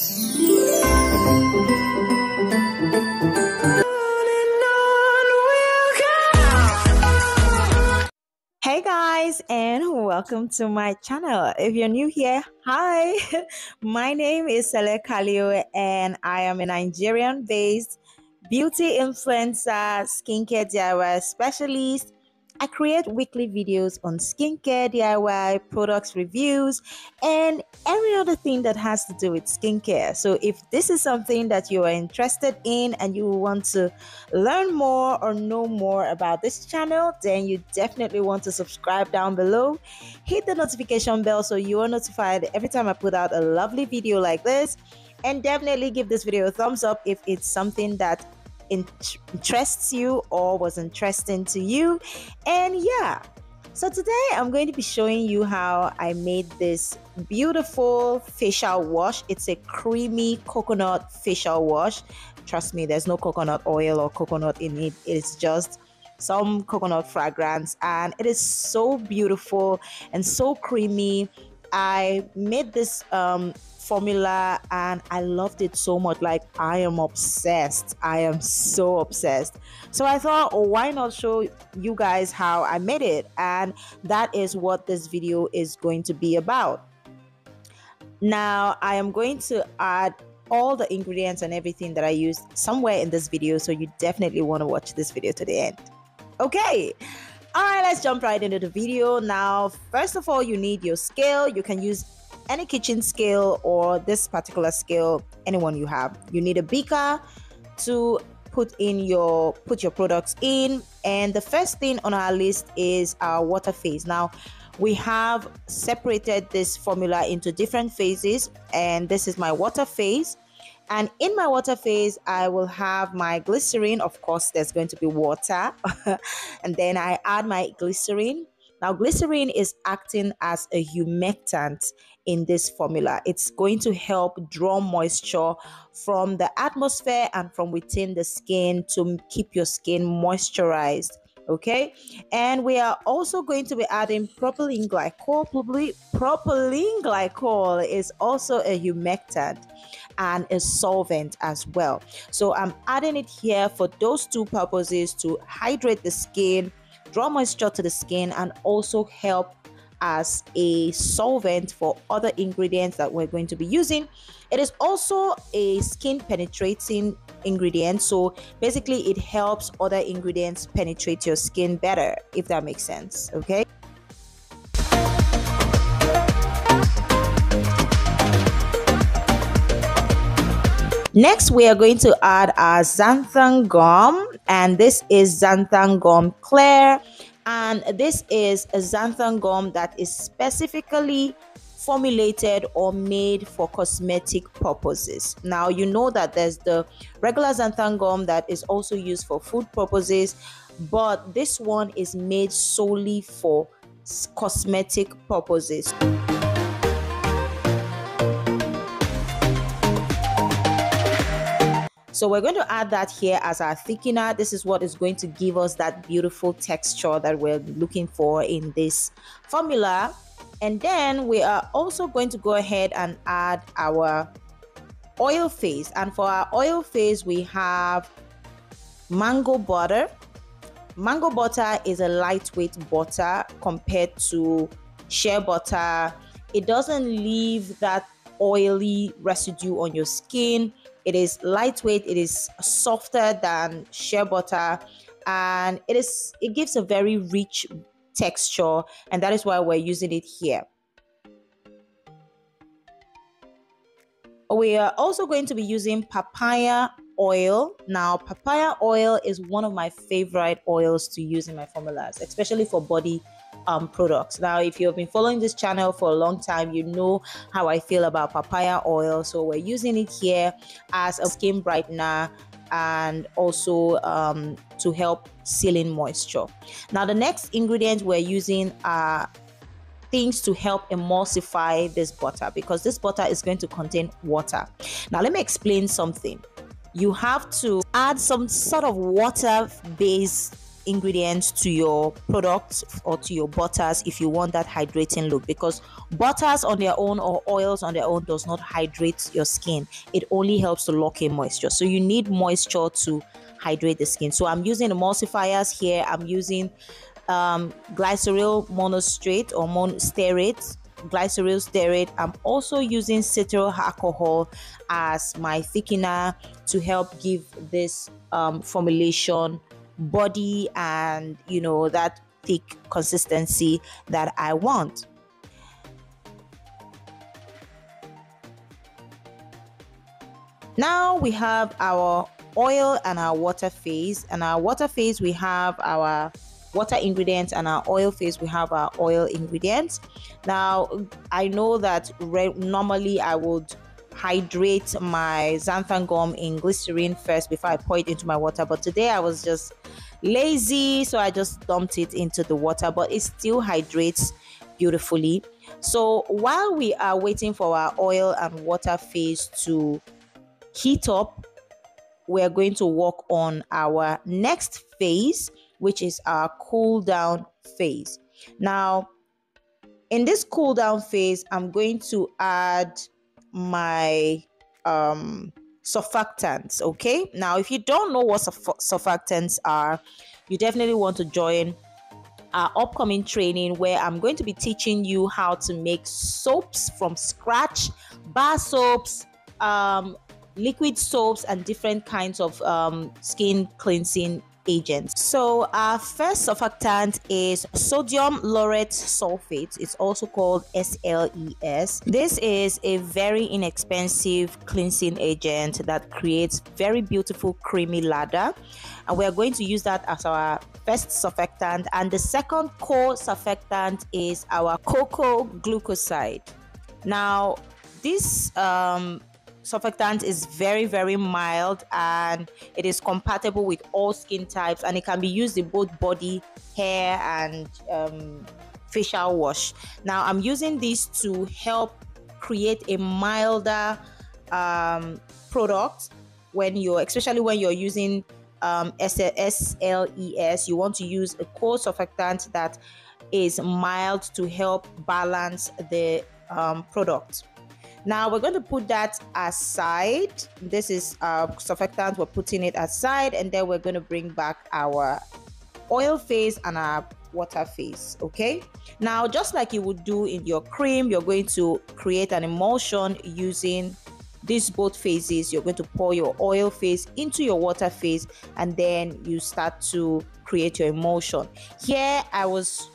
Hey guys, and welcome to my channel. If you're new here, hi. My name is Sele Kalio and I am a Nigerian based beauty influencer, skincare DIY specialist. I create weekly videos on skincare DIY, products reviews, and every other thing that has to do with skincare. So if this is something that you are interested in and you want to learn more or know more about this channel, then you definitely want to subscribe down below. Hit the notification bell so you are notified every time I put out a lovely video like this. And definitely give this video a thumbs up if it's something that interests you or was interesting to you. And yeah, so today I'm going to be showing you how I made this beautiful facial wash. It's a creamy coconut facial wash. Trust me, there's no coconut oil or coconut in it. It's just some coconut fragrance, and it is so beautiful and so creamy. I made this formula and I loved it so much. Like, I am obsessed. I am so obsessed. So I thought, oh, why not show you guys how I made it? And that is what this video is going to be about. Now I am going to add all the ingredients and everything that I used somewhere in this video, so you definitely want to watch this video to the end. Okay, all right, let's jump right into the video. Now, first of all, you need your scale. You can use any kitchen scale or this particular scale, anyone you have. You need a beaker to put your products in, and the first thing on our list is our water phase. Now we have separated this formula into different phases, and this is my water phase. And in my water phase, I will have my glycerin. Of course, there's going to be water. And then I add my glycerin. Now, glycerin is acting as a humectant in this formula. It's going to help draw moisture from the atmosphere and from within the skin to keep your skin moisturized. Okay, and we are also going to be adding propylene glycol. Propylene glycol is also a humectant and a solvent as well. So I'm adding it here for those two purposes: to hydrate the skin, draw moisture to the skin, and also help as a solvent for other ingredients that we're going to be using. It is also a skin penetrating ingredient, so basically it helps other ingredients penetrate your skin better, if that makes sense. Okay, next we are going to add our xanthan gum, and this is xanthan gum clear. And this is a xanthan gum that is specifically formulated or made for cosmetic purposes. Now, you know that there's the regular xanthan gum that is also used for food purposes, but this one is made solely for cosmetic purposes. So we're going to add that here as our thickener. This is what is going to give us that beautiful texture that we're looking for in this formula. And then we are also going to go ahead and add our oil phase. And for our oil phase, we have mango butter. Mango butter is a lightweight butter compared to shea butter. It doesn't leave that oily residue on your skin. It is lightweight, it is softer than shea butter, and it gives a very rich texture, and that is why we're using it here. We are also going to be using papaya oil. Now, papaya oil is one of my favorite oils to use in my formulas, especially for body products. Now, if you've been following this channel for a long time, you know how I feel about papaya oil. So we're using it here as a skin brightener and also to help seal in moisture. Now, the next ingredient we're using are things to help emulsify this butter, because this butter is going to contain water. Now, let me explain something. You have to add some sort of water-based ingredients to your products or to your butters if you want that hydrating look, because butters on their own or oils on their own does not hydrate your skin. It only helps to lock in moisture. So you need moisture to hydrate the skin. So I'm using emulsifiers here. I'm using glyceryl monosterate or stearate, glyceryl stearate. I'm also using cetyl alcohol as my thickener to help give this formulation body and that thick consistency that I want. Now we have our oil and our water phase. And our water phase, we have our water ingredients, and our oil phase, we have our oil ingredients. Now I know that normally I would hydrate my xanthan gum in glycerin first before I pour it into my water, but today I was just lazy, so I just dumped it into the water, but it still hydrates beautifully. So while we are waiting for our oil and water phase to heat up, we're going to work on our next phase, which is our cool down phase. Now in this cool down phase, I'm going to add my surfactants. Okay, now if you don't know what surfactants are, you definitely want to join our upcoming training, where I'm going to be teaching you how to make soaps from scratch, bar soaps, liquid soaps, and different kinds of skin cleansing agents. So our first surfactant is sodium laureth sulfate. It's also called SLES. This is a very inexpensive cleansing agent that creates very beautiful creamy lather, and we're going to use that as our first surfactant. And the second core surfactant is our cocoa glucoside. Now this surfactant is very, very mild, and it is compatible with all skin types, and it can be used in both body, hair, and facial wash. Now I'm using this to help create a milder product especially when you're using SLES. You want to use a core surfactant that is mild to help balance the product. Now we're going to put that aside. This is our surfactant. We're putting it aside, and then we're going to bring back our oil phase and our water phase. Okay, now just like you would do in your cream, you're going to create an emulsion using these both phases. You're going to pour your oil phase into your water phase, and then you start to create your emulsion. Here I was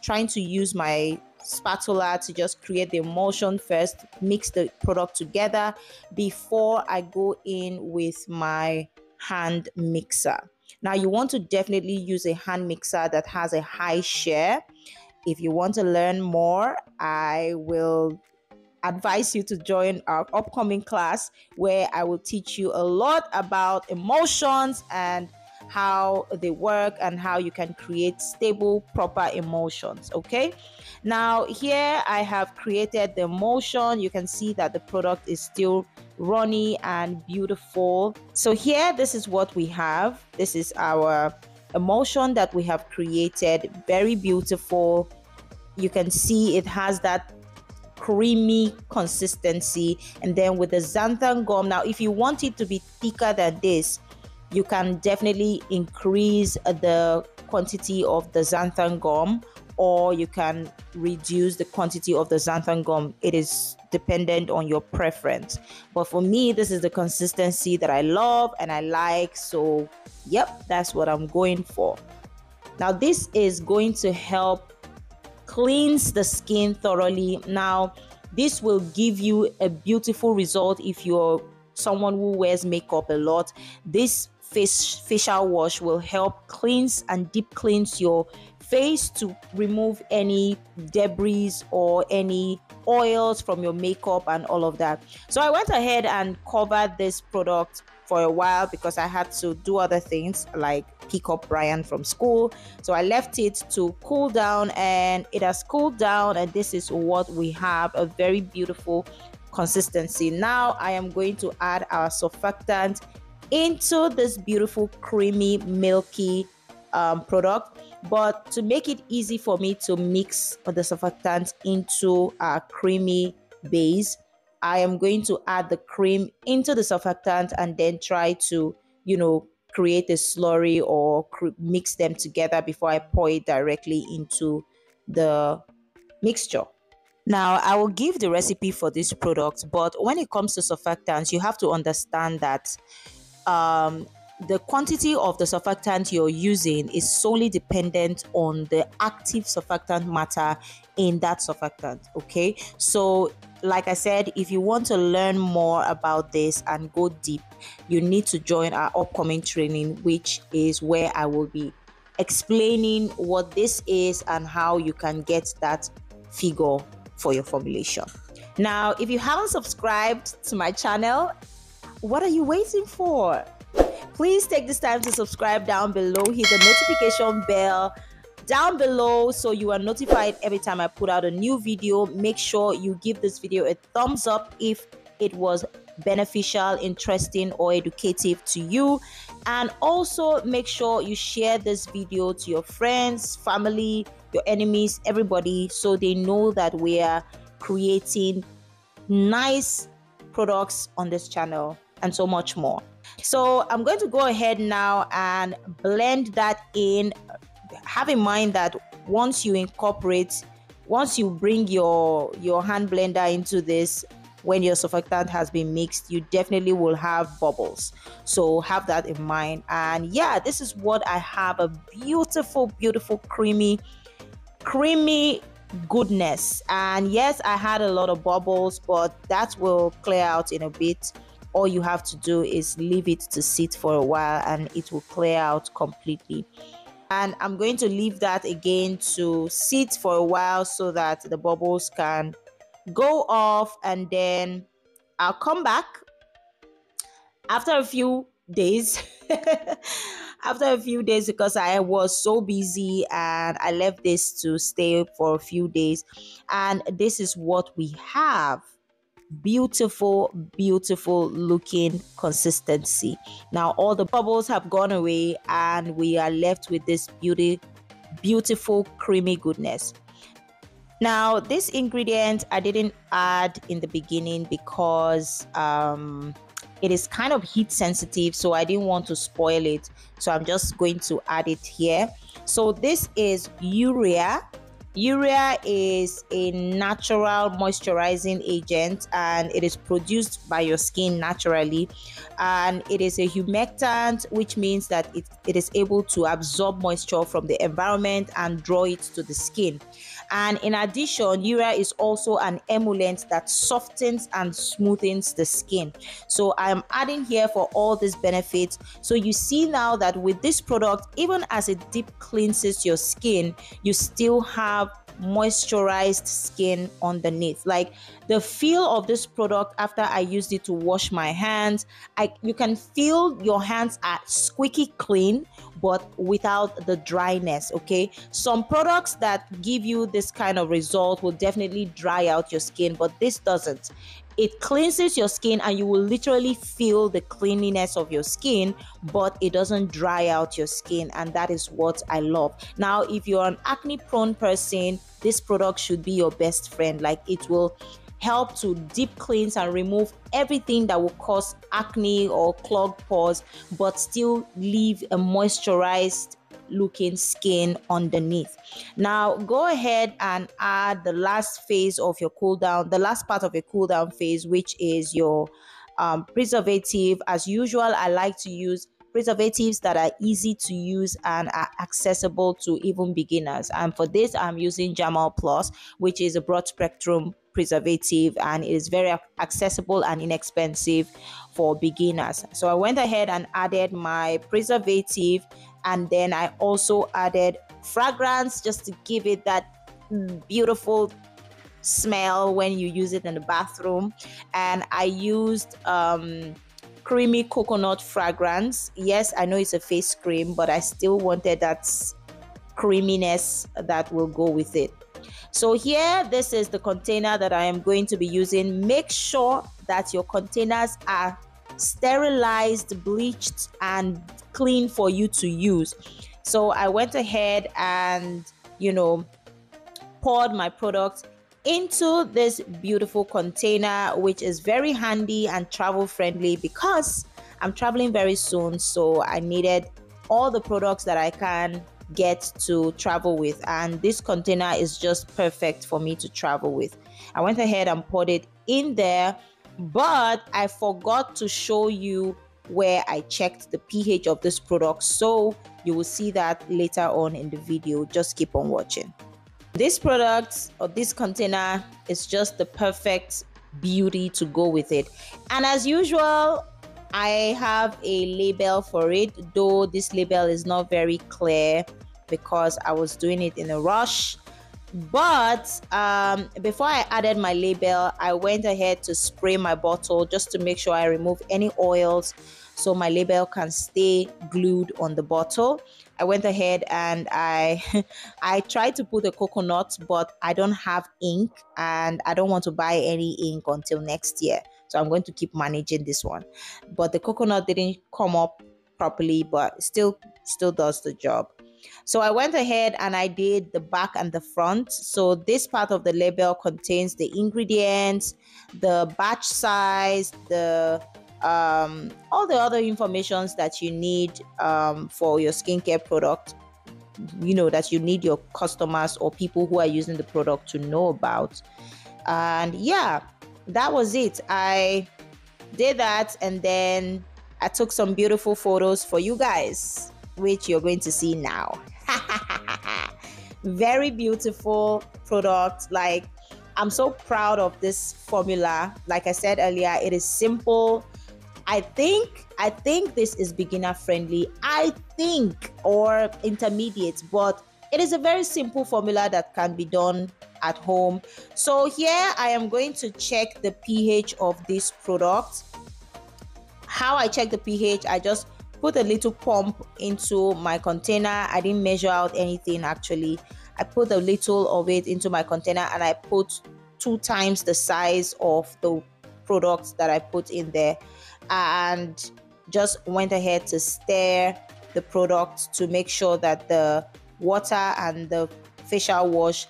trying to use my spatula to just create the emulsion first, mix the product together before I go in with my hand mixer. Now you want to definitely use a hand mixer that has a high shear. If you want to learn more, I will advise you to join our upcoming class, where I will teach you a lot about emulsions and how they work and how you can create stable, proper emulsions. Okay, now here I have created the emulsion. You can see that the product is still runny and beautiful. So here, this is what we have. This is our emulsion that we have created. Very beautiful. You can see it has that creamy consistency. And then with the xanthan gum, now if you want it to be thicker than this, you can definitely increase the quantity of the xanthan gum, or you can reduce the quantity of the xanthan gum. It is dependent on your preference. But for me, this is the consistency that I love and I like. So, yep, that's what I'm going for. Now, this is going to help cleanse the skin thoroughly. Now, this will give you a beautiful result if you're someone who wears makeup a lot. This facial wash will help cleanse and deep cleanse your face to remove any debris or any oils from your makeup and all of that. So I went ahead and covered this product for a while because I had to do other things like pick up Brian from school. So I left it to cool down, and it has cooled down, and this is what we have, a very beautiful consistency. Now I am going to add our surfactant into this beautiful creamy milky product. But to make it easy for me to mix the surfactant into a creamy base, I am going to add the cream into the surfactant and then try to, create a slurry or mix them together before I pour it directly into the mixture. Now, I will give the recipe for this product, but when it comes to surfactants, you have to understand that the quantity of the surfactant you're using is solely dependent on the active surfactant matter in that surfactant. Okay, so like I said, if you want to learn more about this and go deep, you need to join our upcoming training, which is where I will be explaining what this is and how you can get that figure for your formulation. Now, if you haven't subscribed to my channel, what are you waiting for? Please take this time to subscribe down below, hit the notification bell down below so you are notified every time I put out a new video. Make sure you give this video a thumbs up if it was beneficial, interesting, or educative to you. And also make sure you share this video to your friends, family, your enemies, everybody, so they know that we are creating nice products on this channel and so much more. So I'm going to go ahead now and blend that in. Have in mind that once you bring your hand blender into this, when your surfactant has been mixed, you definitely will have bubbles. So have that in mind. And yeah, this is what I have, a beautiful creamy goodness. And yes, I had a lot of bubbles, but that will clear out in a bit. All you have to do is leave it to sit for a while and it will clear out completely. And I'm going to leave that again to sit for a while so that the bubbles can go off, and then I'll come back after a few days because I was so busy and I left this to stay for a few days. And this is what we have. Beautiful looking consistency. Now all the bubbles have gone away and we are left with this beautiful creamy goodness. Now this ingredient I didn't add in the beginning because it is kind of heat sensitive, so I didn't want to spoil it, so I'm just going to add it here. So this is urea. Urea is a natural moisturizing agent and it is produced by your skin naturally, and it is a humectant, which means that it is able to absorb moisture from the environment and draw it to the skin. And in addition, urea is also an emollient that softens and smoothens the skin. So I'm adding here for all these benefits. So you see now that with this product, even as it deep cleanses your skin, you still have moisturized skin underneath. Like the feel of this product after I used it to wash my hands, you can feel your hands are squeaky clean but without the dryness. Okay, some products that give you this kind of result will definitely dry out your skin, but this doesn't. It cleanses your skin and you will literally feel the cleanliness of your skin, but it doesn't dry out your skin, and that is what I love. Now, if you're an acne prone person, this product should be your best friend. Like it will help to deep cleanse and remove everything that will cause acne or clogged pores, but still leave a moisturized looking skin underneath. Now go ahead and add the last phase of your cool down, the last part of your cool down phase, which is your preservative. As usual, I like to use preservatives that are easy to use and are accessible to even beginners. And for this, I'm using Jamal Plus, which is a broad spectrum preservative, and it is very accessible and inexpensive for beginners. So I went ahead and added my preservative, and then I also added fragrance just to give it that beautiful smell when you use it in the bathroom. And I used creamy coconut fragrance. Yes, I know it's a face cream, but I still wanted that creaminess that will go with it. So here, this is the container that I am going to be using. Make sure that your containers are sterilized, bleached, and clean for you to use. So I went ahead and, poured my product into this beautiful container, which is very handy and travel friendly because I'm traveling very soon. So I needed all the products that I can get to travel with, and this container is just perfect for me to travel with. I went ahead and poured it in there, but I forgot to show you where I checked the pH of this product, so you will see that later on in the video. Just keep on watching. This product or this container is just the perfect beauty to go with it, and as usual I have a label for it, though this label is not very clear because I was doing it in a rush. But before I added my label, I went ahead to spray my bottle just to make sure I remove any oils so my label can stay glued on the bottle. I went ahead and I tried to put a coconut, but I don't have ink and I don't want to buy any ink until next year. So I'm going to keep managing this one. But the coconut didn't come up properly, but still does the job. So I went ahead and I did the back and the front. So this part of the label contains the ingredients, the batch size, the all the other informations that you need for your skincare product, that you need your customers or people who are using the product to know about. And yeah, that was it. I did that, and then I took some beautiful photos for you guys, which you're going to see now. Very beautiful product. Like, I'm so proud of this formula. Like I said earlier, it is simple. I think this is beginner friendly, or intermediate, but it is a very simple formula that can be done at home. So here I am going to check the pH of this product. How I check the pH, I just put a little pump into my container. I didn't measure out anything actually. I put a little of it into my container and I put 2 times the size of the products that I put in there, and just went ahead to stir the product to make sure that the water and the facial wash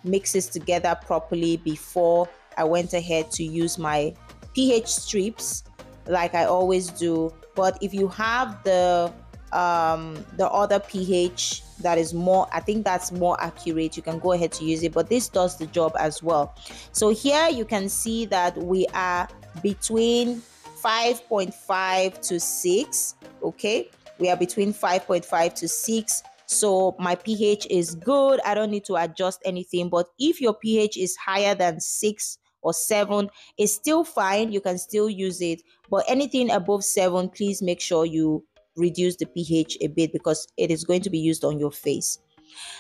mixes together properly before I went ahead to use my pH strips like I always do. But if you have the other pH that is more, I think that's more accurate, you can go ahead to use it, but this does the job as well. So here you can see that we are between 5.5 to 6. Okay, we are between 5.5 to 6. So my pH is good. I don't need to adjust anything. But if your pH is higher than 6 or 7, it's still fine. You can still use it. But anything above 7, please make sure you reduce the pH a bit because it is going to be used on your face.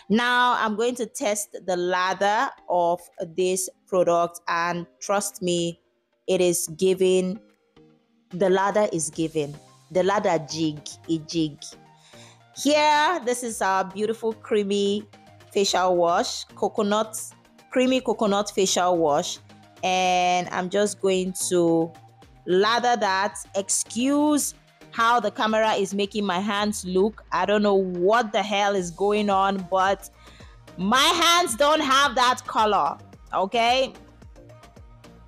Now I'm going to test the lather of this product, and trust me, it is giving. The lather is giving. The lather jig. Here, this is our beautiful creamy facial wash, creamy coconut facial wash, and I'm just going to lather that. Excuse how the camera is making my hands look. I don't know what the hell is going on, but my hands don't have that color. Okay,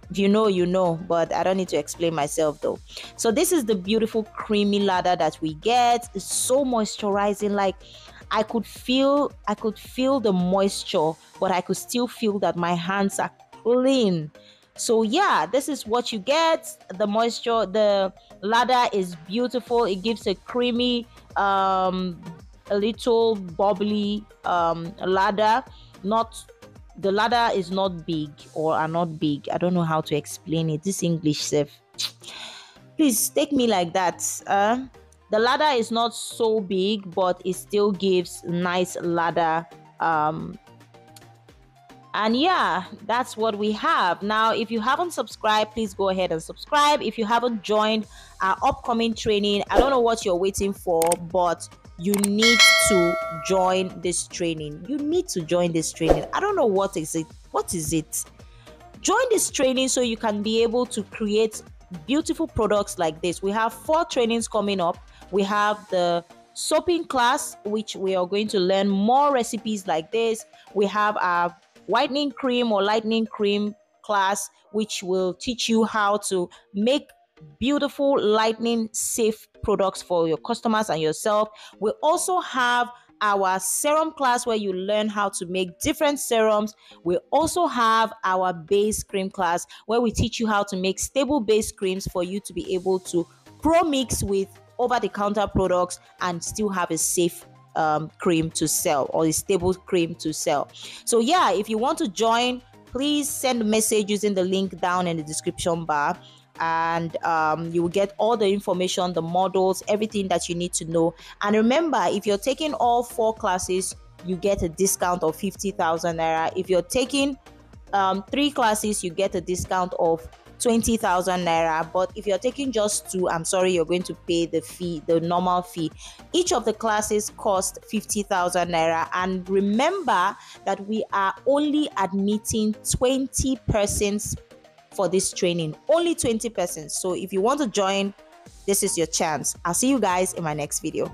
if you know, you know, but I don't need to explain myself though. So this is the beautiful creamy lather that we get. It's so moisturizing. Like, I could feel the moisture, but I could still feel that my hands are clean. So yeah, this is what you get. The moisture, the lather is beautiful. It gives a creamy, a little bubbly lather. The lather is not big, or are not big. I don't know how to explain it. This English self. Please take me like that. The lather is not so big, but it still gives nice lather. And yeah, that's what we have. Now, if you haven't subscribed, please go ahead and subscribe. If you haven't joined our upcoming training, I don't know what you're waiting for, but you need to join this training. You need to join this training. I don't know what is it. What is it? Join this training so you can be able to create beautiful products like this. We have 4 trainings coming up. We have the soaping class, which we are going to learn more recipes like this. We have our whitening cream or lightening cream class, which will teach you how to make beautiful lightning safe products for your customers and yourself. We also have our serum class where you learn how to make different serums. We also have our base cream class where we teach you how to make stable base creams for you to be able to pro mix with over-the-counter products and still have a safe cream to sell, or a stable cream to sell. So yeah, if you want to join, please send a message using the link down in the description bar, and you will get all the information, the models, everything that you need to know. And remember, if you're taking all 4 classes, you get a discount of 50,000 naira. If you're taking 3 classes, you get a discount of 20,000 naira. But if you're taking just 2, I'm sorry, you're going to pay the fee, the normal fee. Each of the classes cost 50,000 naira. And remember that we are only admitting 20 persons for this training, only 20 persons. So if you want to join, this is your chance. I'll see you guys in my next video.